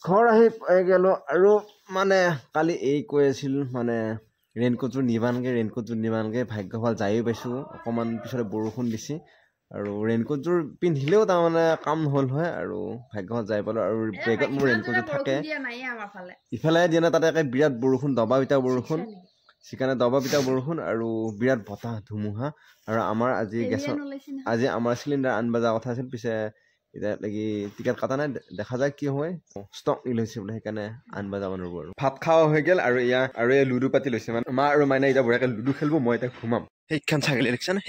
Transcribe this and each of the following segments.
ঘৰ আহি পাই গেলো আৰু মানে কালি এই কৈ আছিল মানে ৰেইনকোটযোৰ নিবানগে ভাগ্য ভাল যায়ো পাইছো অকমান পিছতে বৰষুণ দিছে আৰু ৰেইনকোটযোৰ পিন্ধিলেও তাৰমানে কাম নহ'ল হয় আৰু ভাগ্য ভাল যাই পালো আৰু বেগত মোৰ ৰেইনকোটযোৰ থাকে ইফালে দিয়া নাই তাতে বিৰাট বৰষুণ দবা পিটা বৰষুণ সেইকাৰণে দবা পিটা বৰষুণ আৰু বিৰাট বতাহ ধুমুহা আৰু আমাৰ আজি আমাৰ চিলিণ্ডাৰ আনবা যোৱা কথা আছিল পিছে এতিয়া লাগি টিকেট কাটা নাই দেখা যায় কি হয় ষ্টক নি লৈছে বোলে সেইকাৰণে আনবা যাব নোৱাৰিব আৰু ভাত খাওয়া হৈ গেল আৰু এই লুডু পাতি লৈছে মানে মা আৰু মাইনা এতিয়া বঢ়িয়াকে লুডু খেলিব মই এতিয়া ঘুমাম সেইখন ছাগলী দেখিছানে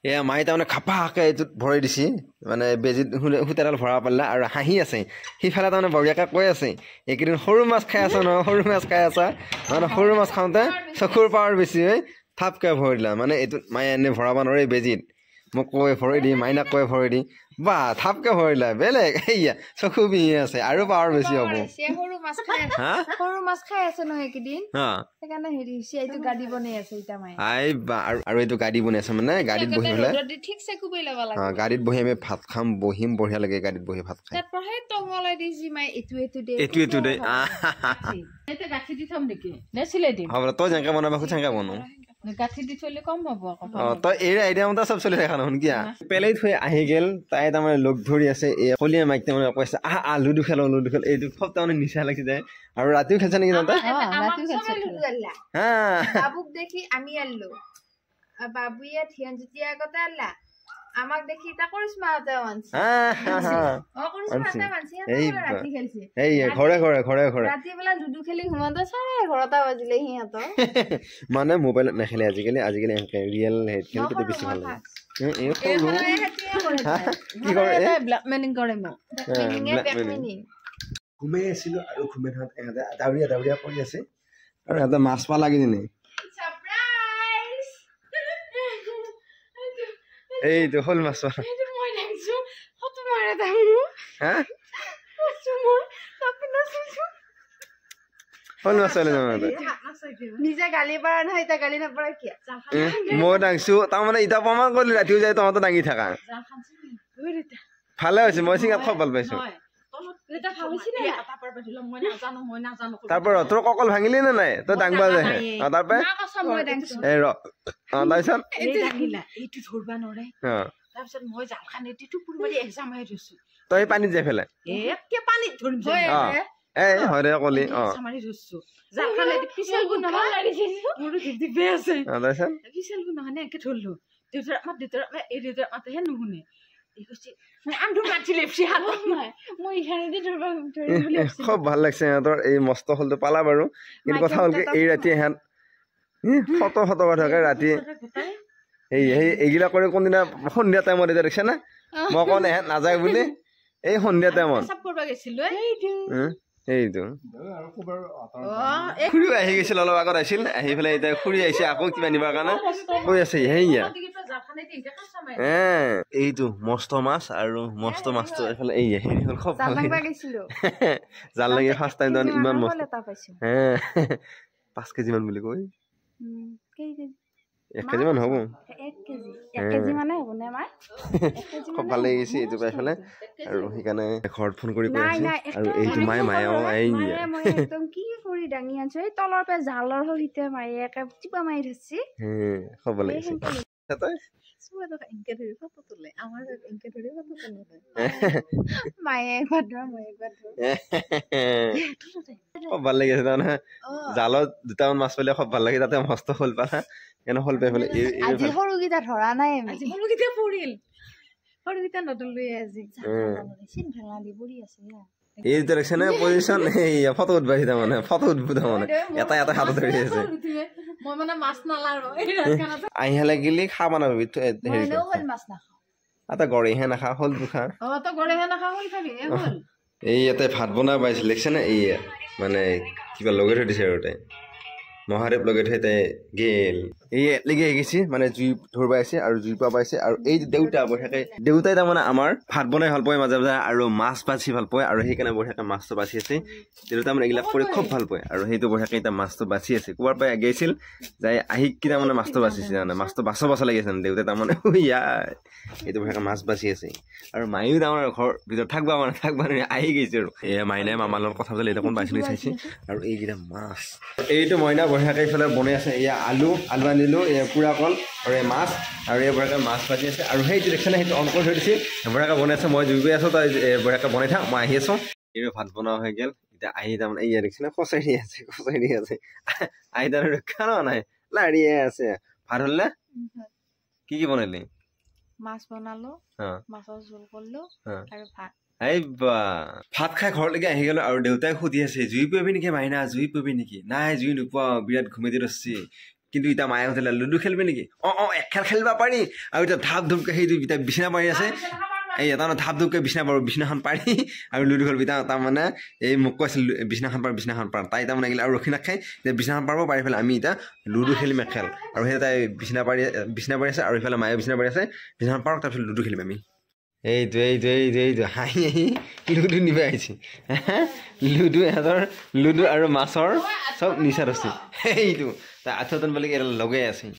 এয়া মায়ে তাৰমানে খাপাকে এইটোত ভৰাই দিছে মানে বেজিত সূতাডাল ভৰা পাৰিলে আৰু হাঁহি আছে সিফালে তাৰমানে বঢ়িয়াকে কৈ আছে এইকেইদিন সৰু মাছ খাই আছা নহয় সৰু মাছ খাই আছা মানে সৰু মাছ খাওঁতে চকুৰ পাৱাৰ বেছি হয় থাপকে ভৰাই দিলা মানে এইটোত মায়ে এনে ভৰাব নোৱাৰে বেজিত মোক কৈ ভৰাই দি মাইনাক কৈ ভৰাই দি বা থাপকে ভৰিলা বেলেগ এইয়া চকু বিহি আছে আৰু পাৱাৰ বেছি হ'ব সৰু মাছ খাই আছে নহয় এইকেইদিন সেইকাৰণে হেৰি এইটো গাড়ী বনাই আছে ইটা মায়ে আৰু এইটো গাড়ী বনাই আছে মানে গাড়ীত বহি পেলাই ঠিকছে কুবাই ল'ব লাগে গাড়ীত বহি আমি ভাত খাম বহিম বঢ়িয়া লাগে গাড়ীত বহি ভাত খাই তাৰপৰা টঙলাই দিছি মায়ে এইটো দে এটা গাঠি দি থম নেকি নেছিলে দিম হ'ব তই যেনেকে বনাবা খুব চেংকা বনাও গাঠি দি থলে কম হ'ব তই এই আইডিয়া মতে চব চলি দেখা নহন কিয়া পেলাই থৈ আহি গেল তাই তাৰমানে লগ ধৰি আছে এই কলিয়া মাইক তাৰমানে কৈছে লুডু খেল এইটো খুব তাৰমানে নিচা লাগি যায় আৰু ৰাতিও খেলছে নেকি তই বাবুক দেখি আমি আনলো বাবুয়ে ধিয়ান যেতিয়া আগতে আনলা আমাক দেখি এটা কৰিশ্মাতে মানছি ৰাতি খেলছি ঘৰে ৰাতি বেলা লুডু খেলি ঘুমাতে 11:30 বাজিলে সিহঁতৰ মানে মোবাইলত নেখেলে আজিকালি এনেকে ৰিয়েল হেড খেল কেতে বেছি ভাল লাগে কি কৰে ব্লেকমেনিং কৰে মোক ঘুমাই আছিলো আৰু ঘুমাই থাকোঁতে এহঁতে দাউৰিয়া কৰি আছে আৰু এহঁতে মাছ পা লাগি দিনে এইটো হল মাছ নিজে গালি পাৰা নহয় এতিয়া গালি নাপাৰা কিয় মই দাংছো তাৰমানে ইটা প্ৰমাণ কৰিলো ৰাতিও যায় তহঁতে দাঙি থাকা ভালে হৈছে মই চিঙাত খুব ভাল পাইছো তাৰপৰা তোৰ ককল ভাঙিলি নে নাই তই দাংবা যায় তাৰপৰা তই পানীত যাই পেলাই হয় দে কলি খুব ভাল লাগিছে সিহঁতৰ এই মস্ত হলটো পালা বাৰু কিন্তু কথা হ'ল কি এই ৰাতি ইহঁত শত থাকে ৰাতি এইগিলা কৰি কোনদিনা সন্ধিয়া টাইমত এতিয়া দেখিছে না মই কওঁ ইহঁত নাযায় বুলি এই সন্ধিয়া টাইমত এইটো খুৰী আহি গৈছিল অলপ আগত আহিছিল আহি পেলাই এতিয়া খুৰী আহিছে আকৌ কিবা নিবাৰ কাৰণে কৈ আছে সেয়া এইটো মস্ত মাছ আৰু মস্ত মাছটো এইফালে হেৰি হ'ল খুব ভাল জাল লাগি ফাৰ্ষ্ট টাইম ইমান মস্ত 5 কেজি মান বুলি কৈ 1 কেজি মান হ'ব 1 কেজি মানে হ'ব নে মাই খুব ভাল লাগিছে এইটো পাই পেলাই আৰু সেইকাৰণে ঘৰত ফোন কৰি কৈ আছে আৰু এইটো মায়ে মই একদম কি কৰি দাঙি আনছো এই তলৰ পে জালৰ সহিতে মায়ে একে টিপা মাৰি ধৰছি খুব ভাল লাগিছে তই খুব ভাল লাগিছে তাৰমানে জালত দুটামান মাছ পালে খুব ভাল লাগে তাতে মস্ত শ'ল পালা এনে শ'ল পাই পেলাই সৰুকেইটা ধৰা নাই সৰুকেইটা পৰিল সৰুকেইটা নতুনলৈ আজি এই ডিৰেকশ্যনে পজিশ্যন ফটো উঠবাইছে তাৰমানে ফটো উঠবো তাৰমানে এটা হাতত ধৰি আছে মই মানে মাছ নালাৰো আহিহে লাগিলে খাবা নাপাবি এটা গড়েহে নাখা হল দুখা এই ইয়াতে ভাত বনাই পাইছিল দেখিছে নে এই মানে কিবা লগাই থৈ দিছে আৰু তাই মহাদেৱ লগে থৈ তাই গেল এই এতলৈকে আহিছে মানে জুই ধৰিব আহিছে আৰু জুই পা পাইছে আৰু এই দেউতা বঢ়িয়াকে দেউতাই তাৰমানে আমাৰ ভাত বনাই ভাল পায় মাজে মাজে আৰু মাছ বাছি ভাল পায় আৰু সেইকাৰণে বঢ়িয়াকে মাছটো বাছি আছে দেউতা মানে এইবিলাক কৰি খুব ভাল পায় আৰু সেইটো বঢ়িয়াকে এতিয়া মাছটো বাছি আছে ক'ৰবাৰ পৰা গৈছিল যাই আহি কিনে মানে মাছটো বাচিছে মানে মাছটো বাচা লাগিছে দেউতাই তাৰমানে ইয়াই এইটো বঢ়িয়াকে মাছ বাছি আছে আৰু মায়েও তাৰমানে ঘৰ ভিতৰত থাকবা আহি গৈছে আৰু এয়া মাইনাই মামাৰ লগত কথা পাতিলে অকণ বাছি চাইছে আৰু এইকেইটা মাছ এইটো মইনা বঢ়িয়াকে এইফালে বনাই আছে এয়া আলু আনিলো পুৰা কল আৰু এই মাছ আৰু এই বঢ়িয়াকে মাছ ভাজি আছে আৰু সেইটো দেখিছেনে সেইটো অন কৰি থৈ দিছে বঢ়িয়াকে বনাই আছে মই জুই গৈ আছো তই বঢ়িয়াকে বনাই থাক মই আহি আছো এইটো ভাত বনোৱা হৈ গ'ল এতিয়া আহি তাৰমানে এয়া দেখিছেনে কচাই দি আছে আহি তাৰমানে ৰক্ষা লোৱা নাই লাৰিয়ে আছে ভাত হ'ল নে কি বনালি মাছ বনালো মাছৰ জোল কৰিলো আৰু ভাত এই বা ভাত খাই ঘৰলৈকে আহি গ'লো আৰু দেউতাই সুধি আছে জুই পাবি নেকি মাইনা জুই পাবি নেকি নাই জুই নোপোৱা বিৰাট ঘুমি দি ৰচি কিন্তু এতিয়া মায়ে সুধিলে লুডু খেলিবি নেকি এক খেল খেলিব পাৰি আৰু এতিয়া ধাপ ধুপকে সেইটো এতিয়া বিচনা পাৰি আছে এই এটা ধাপ ধুপকে বিচনাখন পাৰি আৰু লুডু খেলিবি তাৰমানে এই মোক কৈছিল বিচনাখন পাৰ তাই তাৰমানে আহিলে আৰু ৰখি নাখায় এতিয়া বিচনাখন পাৰিব পাৰি পেলাই আমি এতিয়া লুডু খেলিম খেল আৰু সেই তাই বিচনা পাৰি আছে আৰু ইফালে মায়ে বিচনা পাৰি আছে বিচনাখন পাৰক তাৰপিছত লুডু খেলিম আমি এইটো হাঁহি লুডু নিব আহিছে লুডু ইহঁতৰ লুডু আৰু মাছৰ চব নিচাত আছে সেইটো তাৰ আঠুৱাতন বুলি লগাই আছে